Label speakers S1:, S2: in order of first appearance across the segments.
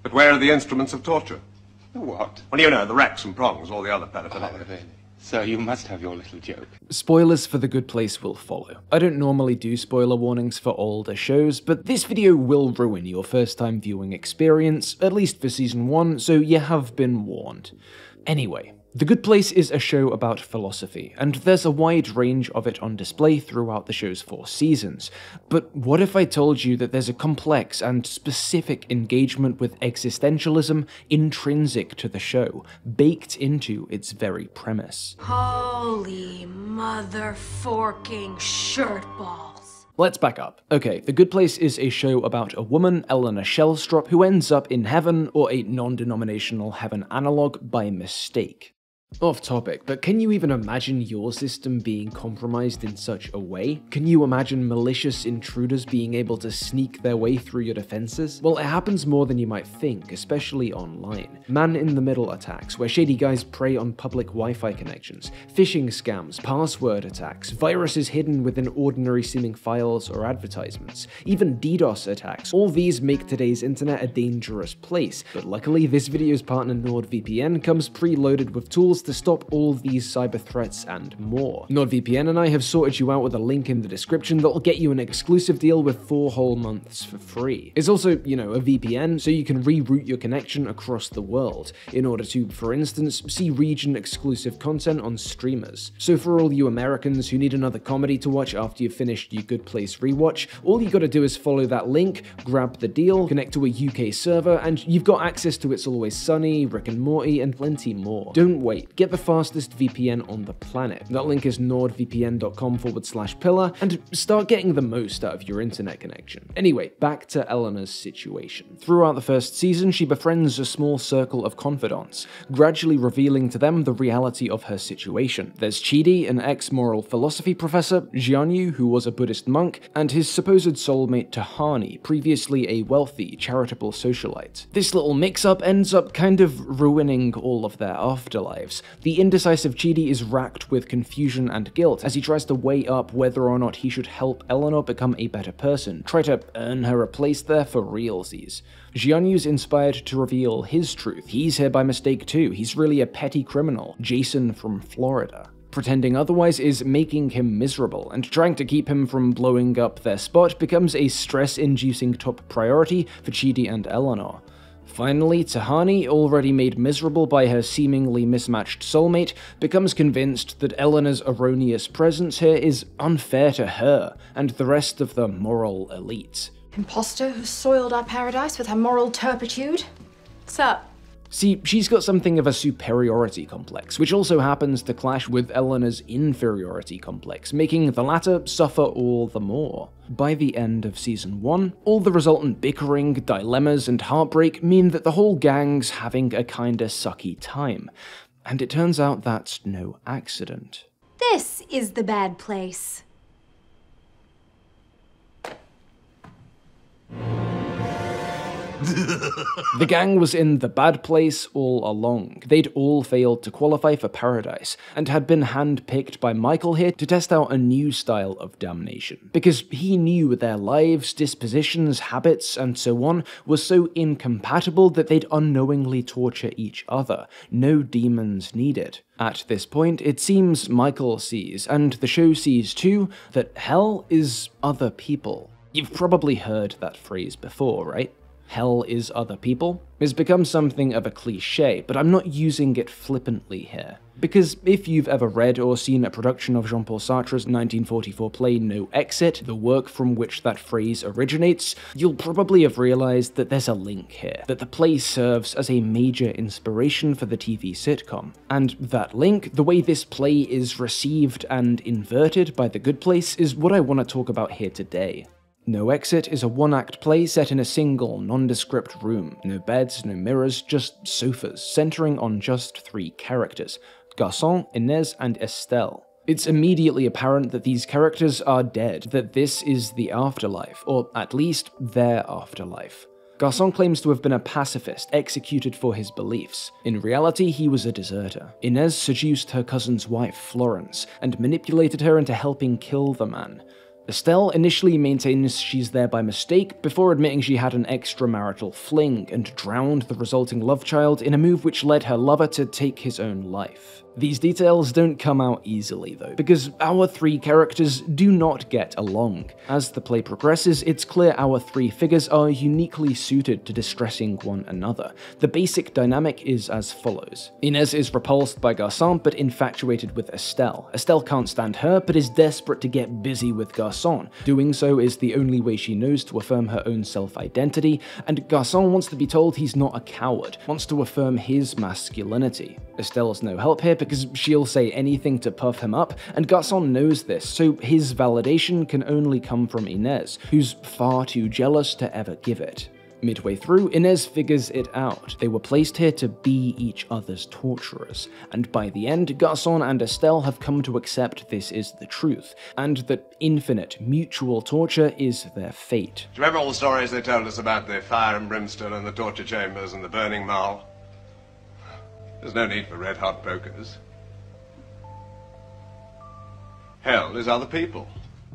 S1: But where are the instruments of torture?
S2: What?
S1: Well, you know, the racks and prongs, all the other paraphernalia.
S2: Oh, really? So you must have your little joke.
S3: Spoilers for The Good Place will follow. I don't normally do spoiler warnings for older shows, but this video will ruin your first time viewing experience, at least for season 1, so you have been warned. Anyway, The Good Place is a show about philosophy, and there's a wide range of it on display throughout the show's 4 seasons. But what if I told you that there's a complex and specific engagement with existentialism intrinsic to the show, baked into its very premise?
S4: Holy mother-forking shirtballs.
S3: Let's back up. Okay, The Good Place is a show about a woman, Eleanor Shellstrop, who ends up in heaven, or a non-denominational heaven analog, by mistake. Off topic, but can you even imagine your system being compromised in such a way? Can you imagine malicious intruders being able to sneak their way through your defenses? Well, it happens more than you might think, especially online. Man-in-the-middle attacks, where shady guys prey on public Wi-Fi connections, phishing scams, password attacks, viruses hidden within ordinary-seeming files or advertisements, even DDoS attacks. All these make today's internet a dangerous place, but luckily this video's partner NordVPN comes preloaded with tools to stop all these cyber threats and more. NordVPN and I have sorted you out with a link in the description that'll get you an exclusive deal with 4 whole months for free. It's also, you know, a VPN, so you can reroute your connection across the world in order to, for instance, see region-exclusive content on streamers. So for all you Americans who need another comedy to watch after you've finished your Good Place rewatch, all you gotta do is follow that link, grab the deal, connect to a UK server, and you've got access to It's Always Sunny, Rick and Morty, and plenty more. Don't wait. Get the fastest VPN on the planet. That link is nordvpn.com/pillar, and start getting the most out of your internet connection. Anyway, back to Eleanor's situation. Throughout the first season, she befriends a small circle of confidants, gradually revealing to them the reality of her situation. There's Chidi, an ex-moral philosophy professor, Jianyu, who was a Buddhist monk, and his supposed soulmate Tahani, previously a wealthy, charitable socialite. This little mix-up ends up kind of ruining all of their afterlives. The indecisive Chidi is racked with confusion and guilt as he tries to weigh up whether or not he should help Eleanor become a better person, try to earn her a place there for realsies. Jianyu's inspired to reveal his truth. He's here by mistake too. He's really a petty criminal, Jason from Florida. Pretending otherwise is making him miserable, and trying to keep him from blowing up their spot becomes a stress-inducing top priority for Chidi and Eleanor. Finally, Tahani, already made miserable by her seemingly mismatched soulmate, becomes convinced that Eleanor's erroneous presence here is unfair to her and the rest of the moral elite.
S4: Imposter who soiled our paradise with her moral turpitude? What's up?
S3: See, she's got something of a superiority complex, which also happens to clash with Eleanor's inferiority complex, making the latter suffer all the more. By the end of season 1, all the resultant bickering, dilemmas, and heartbreak mean that the whole gang's having a kinda sucky time. And it turns out that's no accident.
S5: This is the bad place.
S3: The gang was in the bad place all along. They'd all failed to qualify for paradise, and had been handpicked by Michael here to test out a new style of damnation. Because he knew their lives, dispositions, habits, and so on were so incompatible that they'd unknowingly torture each other. No demons needed. At this point, it seems Michael sees, and the show sees too, that hell is other people. You've probably heard that phrase before, right? Hell is other people, has become something of a cliche, but I'm not using it flippantly here. Because if you've ever read or seen a production of Jean-Paul Sartre's 1944 play No Exit, the work from which that phrase originates, you'll probably have realized that there's a link here, that the play serves as a major inspiration for the TV sitcom. And that link, the way this play is received and inverted by The Good Place, is what I want to talk about here today. No Exit is a one-act play set in a single, nondescript room. No beds, no mirrors, just sofas, centering on just 3 characters: Garçon, Inez, and Estelle. It's immediately apparent that these characters are dead, that this is the afterlife, or at least their afterlife. Garçon claims to have been a pacifist, executed for his beliefs. In reality, he was a deserter. Inez seduced her cousin's wife, Florence, and manipulated her into helping kill the man. Estelle initially maintains she's there by mistake before admitting she had an extramarital fling and drowned the resulting love child in a move which led her lover to take his own life. These details don't come out easily though, because our three characters do not get along. As the play progresses, it's clear our three figures are uniquely suited to distressing one another. The basic dynamic is as follows. Inez is repulsed by Garçon but infatuated with Estelle. Estelle can't stand her but is desperate to get busy with Garçon. Doing so is the only way she knows to affirm her own self-identity, and Garçon wants to be told he's not a coward, wants to affirm his masculinity. Estelle's no help here because she'll say anything to puff him up, and Garçon knows this, so his validation can only come from Inez, who's far too jealous to ever give it. Midway through, Inez figures it out. They were placed here to be each other's torturers, and by the end, Garçon and Estelle have come to accept this is the truth, and that infinite, mutual torture is their fate.
S1: Do you remember all the stories they told us about the fire and brimstone and the torture chambers and the burning mall? There's no need for red-hot pokers. Hell is other people.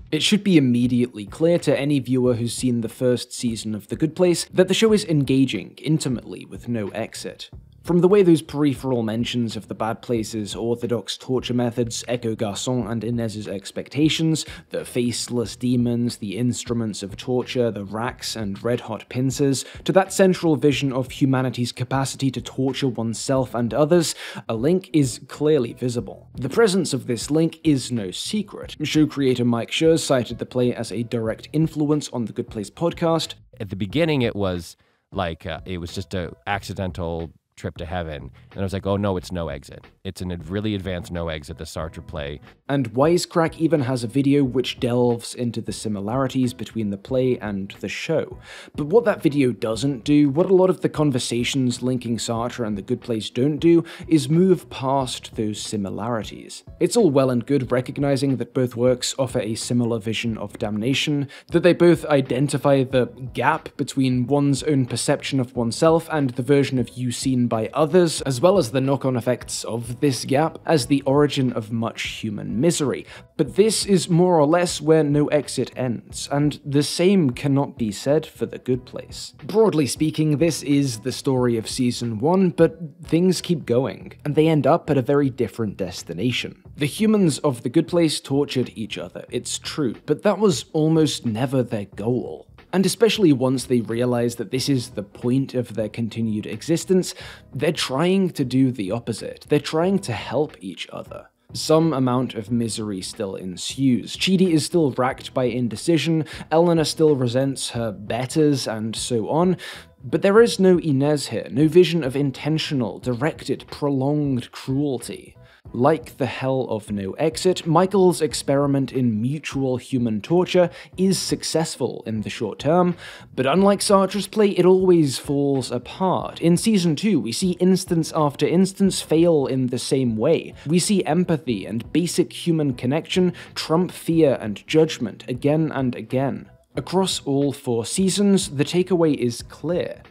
S3: It should be immediately clear to any viewer who's seen the first season of The Good Place that the show is engaging intimately with no exit. From the way those peripheral mentions of the Bad Place's orthodox torture methods echo Garçon and Inez's expectations, the faceless demons, the instruments of torture, the racks and red-hot pincers, to that central vision of humanity's capacity to torture oneself and others, a link is clearly visible. The presence of this link is no secret. Show creator Mike Schur cited the play as a direct influence on the Good Place podcast.
S6: At the beginning, it was like, it was just an accidental trip to heaven. And I was like, oh no, it's no exit. It's a really advanced no exit, the Sartre play.
S3: And Wisecrack even has a video which delves into the similarities between the play and the show. But what that video doesn't do, what a lot of the conversations linking Sartre and The Good Place don't do, is move past those similarities. It's all well and good recognizing that both works offer a similar vision of damnation, that they both identify the gap between one's own perception of oneself and the version of you seen by others, as well as the knock-on effects of this gap as the origin of much human misery. But this is more or less where No Exit ends, and the same cannot be said for The Good Place. Broadly speaking, this is the story of Season 1, but things keep going, and they end up at a very different destination. The humans of The Good Place tortured each other, it's true, but that was almost never their goal. And especially once they realize that this is the point of their continued existence, they're trying to do the opposite. They're trying to help each other. Some amount of misery still ensues. Chidi is still racked by indecision, Eleanor still resents her betters, and so on. But there is no Inez here, no vision of intentional, directed, prolonged cruelty. Like the hell of No Exit, Michael's experiment in mutual human torture is successful in the short term, but unlike Sartre's play, it always falls apart. In Season 2, we see instance after instance fail in the same way. We see empathy and basic human connection trump fear and judgment again and again. Across all 4 seasons, the takeaway is clear.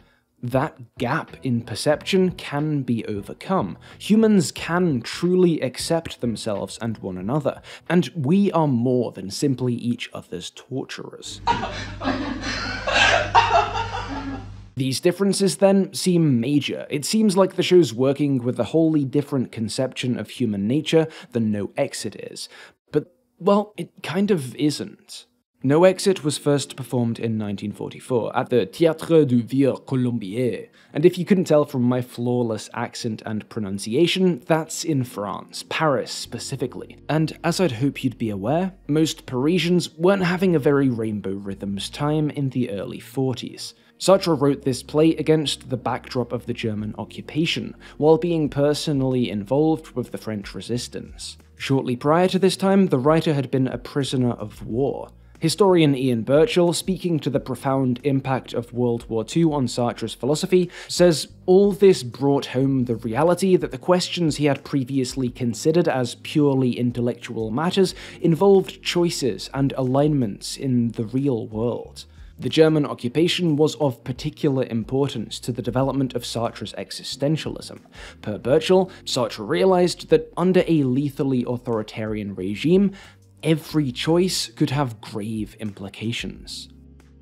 S3: That gap in perception can be overcome. Humans can truly accept themselves and one another, and we are more than simply each other's torturers. These differences then seem major. It seems like the show's working with a wholly different conception of human nature than No Exit is. But, well, it kind of isn't. No Exit was first performed in 1944 at the Théâtre du Vieux Colombier, and if you couldn't tell from my flawless accent and pronunciation, that's in France, Paris specifically. And as I'd hope you'd be aware, most Parisians weren't having a very Rainbow Rhythms time in the early 40s. Sartre wrote this play against the backdrop of the German occupation, while being personally involved with the French resistance. Shortly prior to this time, the writer had been a prisoner of war. Historian Ian Burchell, speaking to the profound impact of World War II on Sartre's philosophy, says all this brought home the reality that the questions he had previously considered as purely intellectual matters involved choices and alignments in the real world. The German occupation was of particular importance to the development of Sartre's existentialism. Per Burchell, Sartre realized that under a lethally authoritarian regime, every choice could have grave implications.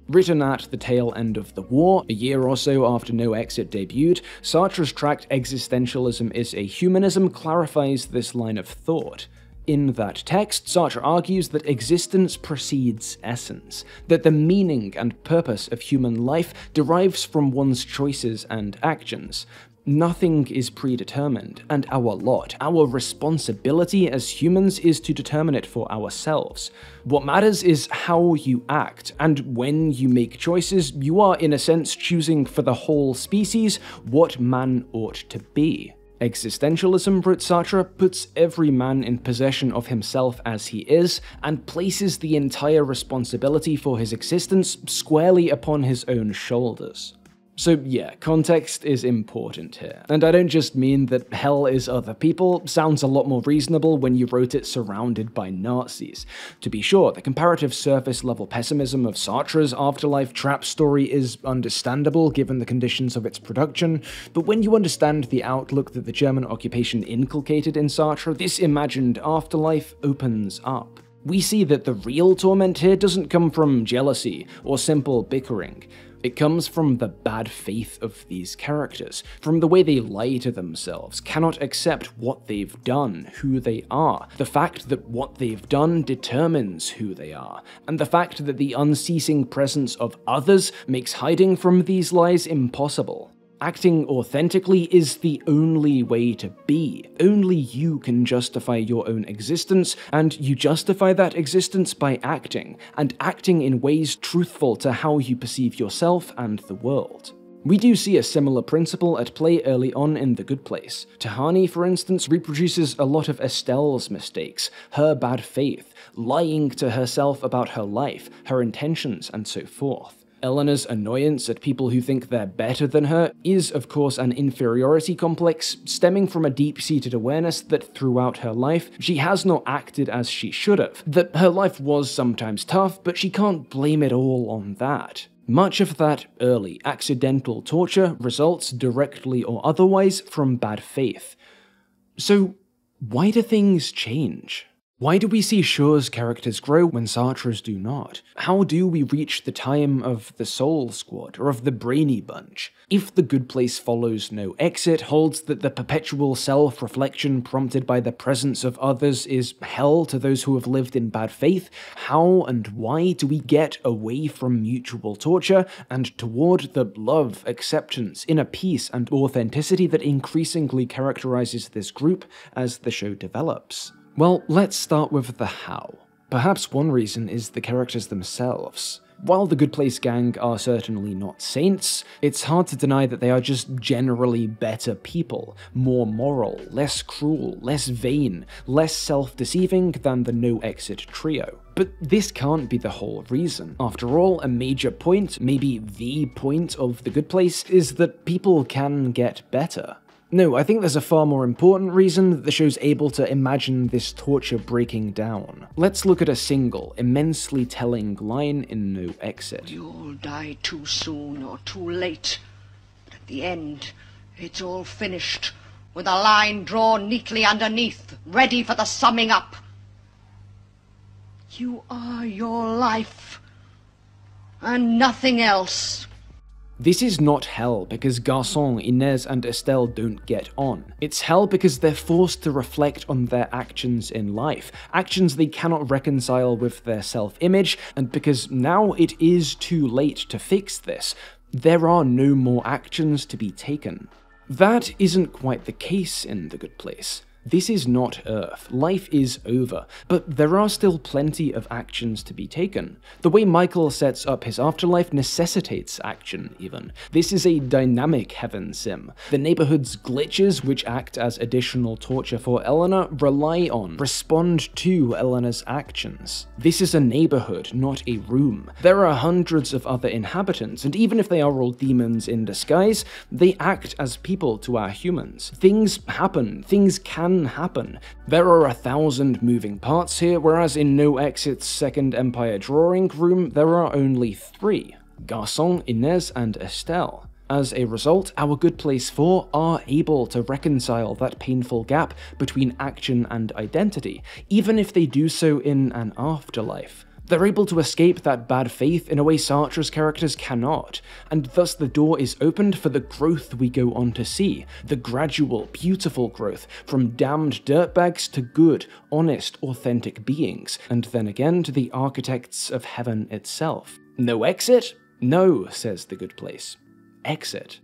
S3: Written at the tail end of the war, a year or so after No Exit debuted, Sartre's tract Existentialism is a Humanism clarifies this line of thought. In that text, Sartre argues that existence precedes essence, that the meaning and purpose of human life derives from one's choices and actions. Nothing is predetermined, and our lot, our responsibility as humans is to determine it for ourselves. What matters is how you act, and when you make choices, you are in a sense choosing for the whole species what man ought to be. Existentialism, wrote Sartre, puts every man in possession of himself as he is, and places the entire responsibility for his existence squarely upon his own shoulders. So yeah, context is important here. And I don't just mean that hell is other people, sounds a lot more reasonable when you wrote it surrounded by Nazis. To be sure, the comparative surface-level pessimism of Sartre's afterlife trap story is understandable given the conditions of its production, but when you understand the outlook that the German occupation inculcated in Sartre, this imagined afterlife opens up. We see that the real torment here doesn't come from jealousy or simple bickering. It comes from the bad faith of these characters, from the way they lie to themselves, cannot accept what they've done, who they are, the fact that what they've done determines who they are, and the fact that the unceasing presence of others makes hiding from these lies impossible. Acting authentically is the only way to be. Only you can justify your own existence, and you justify that existence by acting, and acting in ways truthful to how you perceive yourself and the world. We do see a similar principle at play early on in The Good Place. Tahani, for instance, reproduces a lot of Estelle's mistakes, her bad faith, lying to herself about her life, her intentions, and so forth. Eleanor's annoyance at people who think they're better than her is, of course, an inferiority complex stemming from a deep-seated awareness that throughout her life, she has not acted as she should have, that her life was sometimes tough, but she can't blame it all on that. Much of that early, accidental torture results, directly or otherwise, from bad faith. So, why do things change? Why do we see Schur's characters grow when Sartre's do not? How do we reach the time of the Soul Squad, or of the Brainy Bunch? If The Good Place follows No Exit, holds that the perpetual self-reflection prompted by the presence of others is hell to those who have lived in bad faith, how and why do we get away from mutual torture and toward the love, acceptance, inner peace, and authenticity that increasingly characterizes this group as the show develops? Well, let's start with the how. Perhaps one reason is the characters themselves. While the Good Place gang are certainly not saints, it's hard to deny that they are just generally better people, more moral, less cruel, less vain, less self-deceiving than the No Exit trio. But this can't be the whole reason. After all, a major point, maybe the point of the Good Place, is that people can get better. No, I think there's a far more important reason that the show's able to imagine this torture breaking down. Let's look at a single, immensely telling line in No Exit.
S7: You'll die too soon or too late, but at the end, it's all finished, with a line drawn neatly underneath, ready for the summing up. You are your life, and nothing else.
S3: This is not hell because Garçon, Inez, and Estelle don't get on. It's hell because they're forced to reflect on their actions in life, actions they cannot reconcile with their self-image, and because now it is too late to fix this. There are no more actions to be taken. That isn't quite the case in The Good Place. This is not Earth, life is over, but there are still plenty of actions to be taken. The way Michael sets up his afterlife necessitates action, even. This is a dynamic heaven sim. The neighborhood's glitches, which act as additional torture for Eleanor, rely on, respond to Eleanor's actions. This is a neighborhood, not a room. There are hundreds of other inhabitants, and even if they are all demons in disguise, they act as people to our humans. Things happen, things can happen. There are 1,000 moving parts here, whereas in No Exit's second Empire drawing room, there are only 3. Garçon, Inez, and Estelle. As a result, our Good Place 4 are able to reconcile that painful gap between action and identity, even if they do so in an afterlife. They're able to escape that bad faith in a way Sartre's characters cannot, and thus the door is opened for the growth we go on to see, the gradual, beautiful growth from damned dirtbags to good, honest, authentic beings, and then again to the architects of heaven itself. No exit? No, says the Good Place. Exit.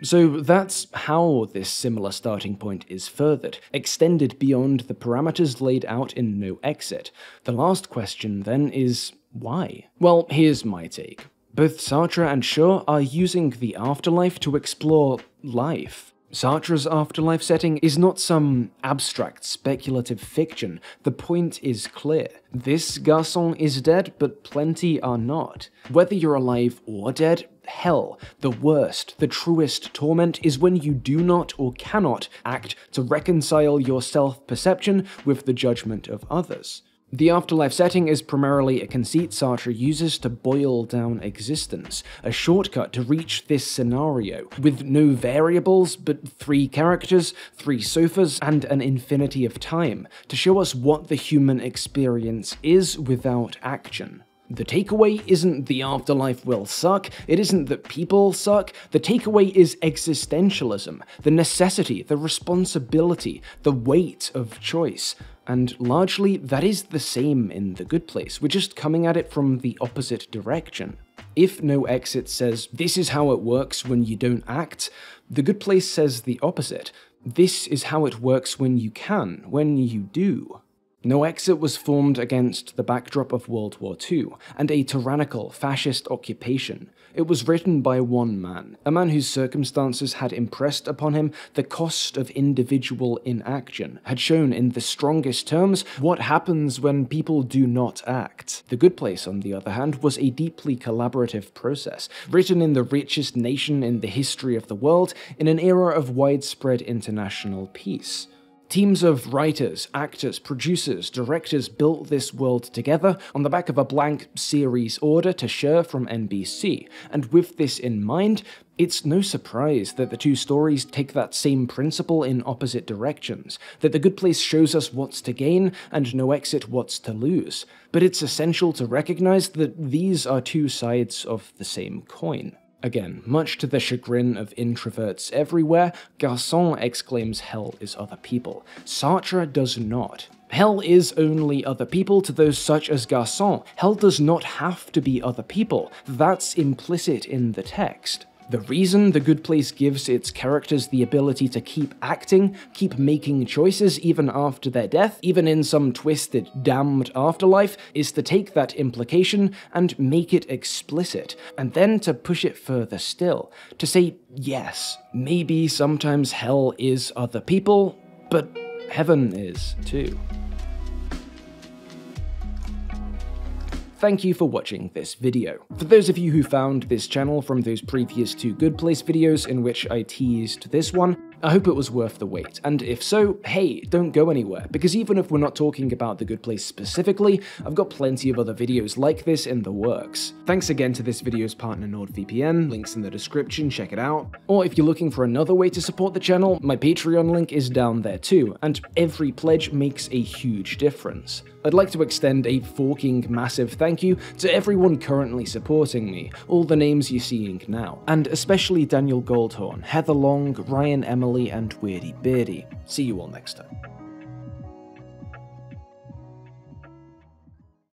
S3: So that's how this similar starting point is furthered, extended beyond the parameters laid out in No Exit. The last question then is, why? Well, here's my take. Both Sartre and Schur are using the afterlife to explore life. Sartre's afterlife setting is not some abstract, speculative fiction. The point is clear. This garçon is dead, but plenty are not. Whether you're alive or dead, hell, the worst, the truest torment is when you do not or cannot act to reconcile your self-perception with the judgment of others. The afterlife setting is primarily a conceit Sartre uses to boil down existence, a shortcut to reach this scenario, with no variables but 3 characters, 3 sofas, and an infinity of time, to show us what the human experience is without action. The takeaway isn't the afterlife will suck, it isn't that people suck, the takeaway is existentialism, the necessity, the responsibility, the weight of choice. And largely, that is the same in The Good Place, we're just coming at it from the opposite direction. If No Exit says, this is how it works when you don't act, The Good Place says the opposite. This is how it works when you can, when you do. No Exit was formed against the backdrop of World War II, and a tyrannical, fascist occupation. It was written by one man, a man whose circumstances had impressed upon him the cost of individual inaction, had shown in the strongest terms what happens when people do not act. The Good Place, on the other hand, was a deeply collaborative process, written in the richest nation in the history of the world, in an era of widespread international peace. Teams of writers, actors, producers, directors built this world together on the back of a blank series order to Schur from NBC, and with this in mind, it's no surprise that the 2 stories take that same principle in opposite directions, that The Good Place shows us what's to gain and No Exit what's to lose. But it's essential to recognize that these are 2 sides of the same coin. Again, much to the chagrin of introverts everywhere, Garçon exclaims hell is other people. Sartre does not. Hell is only other people to those such as Garçon. Hell does not have to be other people. That's implicit in the text. The reason The Good Place gives its characters the ability to keep acting, keep making choices even after their death, even in some twisted, damned afterlife, is to take that implication and make it explicit, and then to push it further still, to say, yes, maybe sometimes hell is other people, but heaven is too. Thank you for watching this video. For those of you who found this channel from those previous 2 Good Place videos in which I teased this one, I hope it was worth the wait, and if so, hey, don't go anywhere, because even if we're not talking about The Good Place specifically, I've got plenty of other videos like this in the works. Thanks again to this video's partner NordVPN, links in the description, check it out. Or if you're looking for another way to support the channel, my Patreon link is down there too, and every pledge makes a huge difference. I'd like to extend a forking massive thank you to everyone currently supporting me, all the names you're seeing now, and especially Daniel Goldhorn, Heather Long, Ryan Emily, and Weirdy Beardy. See you all next time.